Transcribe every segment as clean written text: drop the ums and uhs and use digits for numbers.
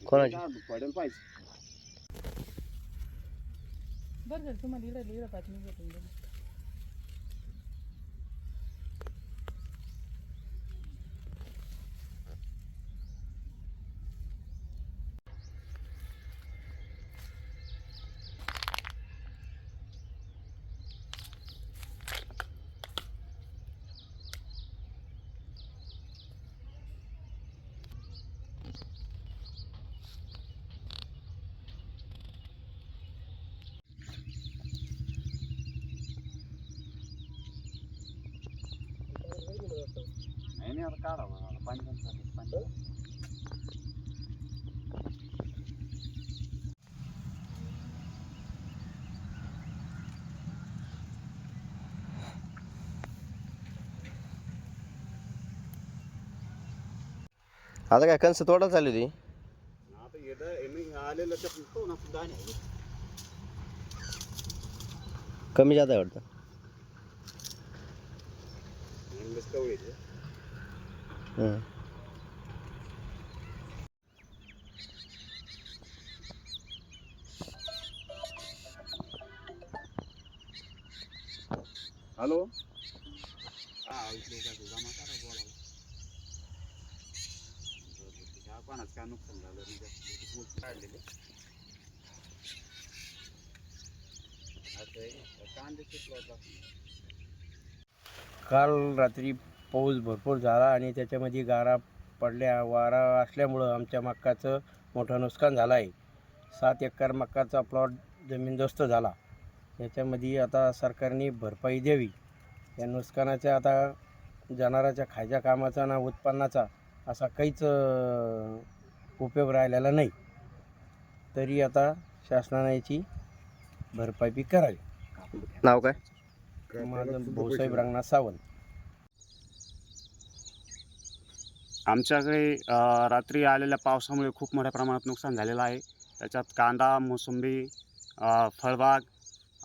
कोणाची? पडेल पाहिजे. बरं झालं तुम्हाला इकडे बातमी भेटून गेली. नाही आता काढावं पाणी बंद करायचं, पाणी. आता काय कणस तोडा चालू होती? आता येणं आलेलं तर तो ना दाणे आहे. कमी जात आहे वाटतं. इंग्लिश कवळी आहे. हं. हॅलो. हा इकडे जमा करा बोलावं. कोणाच काय नुकसान झालं नाही जास्त बोल काढलेले. काल रात्री पाऊस भरपूर झाला आणि त्याच्यामध्ये गारा पडल्या, वारा असल्यामुळं आमच्या मक्काचं मोठं नुकसान झालं आहे. 7 एकर मक्काचा प्लॉट जमीनदोस्त झाला. याच्यामध्ये आता सरकारने भरपाई द्यावी. या नुकसानाच्या आता जनावराच्या खायच्या कामाचा ना उत्पन्नाचा असा काहीच उपयोग राहिलेला नाही. तरी आता शासनाने याची भरपाई करावी. नाव काय? माझं भाऊसाहेब रंगनाथ सावंत. आमच्याकडे रात्री आलेल्या पावसामुळे खूप मोठ्या प्रमाणात नुकसान झालेलं आहे. त्याच्यात कांदा, मोसंबी, फळबाग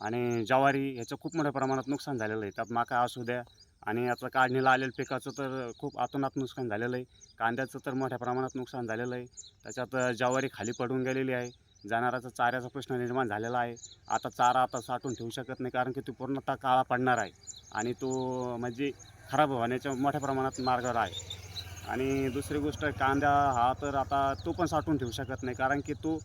आणि ज्वारी ह्याचं खूप मोठ्या प्रमाणात नुकसान झालेलं आहे. त्यात मका असू द्या आणि याचं काढणीला आलेलं पिकाचं तर खूप अतोनात नुकसान झालेलं आहे. कांद्याचं तर मोठ्या प्रमाणात नुकसान झालेलं आहे. त्याच्यात ज्वारी खाली पडून गेलेली आहे. जनावरांचा चाऱ्याचा प्रश्न निर्माण झालेला आहे. आता चारा आता साठवून ठेवू शकत नाही, कारण की तो पूर्णतः काळा पडणार आहे आणि तो म्हणजे खराब होण्याच्या मोठ्या प्रमाणात मार्गावर आहे. आणि दुसरी गोष्ट कांदा हा तर आता तो पण साठवून ठेवू शकत नाही, कारण की तो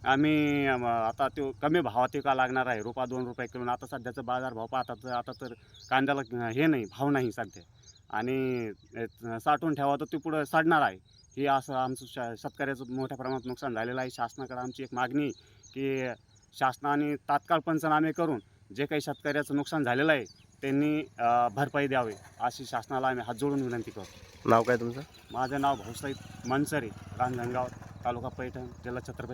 आम्ही आता तो कमी भावात विकायला लागणार आहे. ₹2 किलो. आता सध्याचा बाजारभाव पाहता तर आता तर कांद्याला हे नाही, भाव नाही सध्या. आणि साठवून ठेवा तर ते पुढं सडणार आहे. हे असं आमचं शेतकऱ्याचं मोठ्या प्रमाणात नुकसान झालेलं आहे. शासनाकडे आमची एक मागणी आहे की शासनाने तात्काळ पंचनामे करून जे काही शेतकऱ्याचं नुकसान झालेलं आहे त्यांनी भरपाई द्यावी, अशी शासनाला आम्ही हात जोडून विनंती करतो. नाव काय तुमचं? माझं नाव भाऊसाहेब मनसरे, रांजणगाव, तालुका पैठण, जिल्हा छत्रपती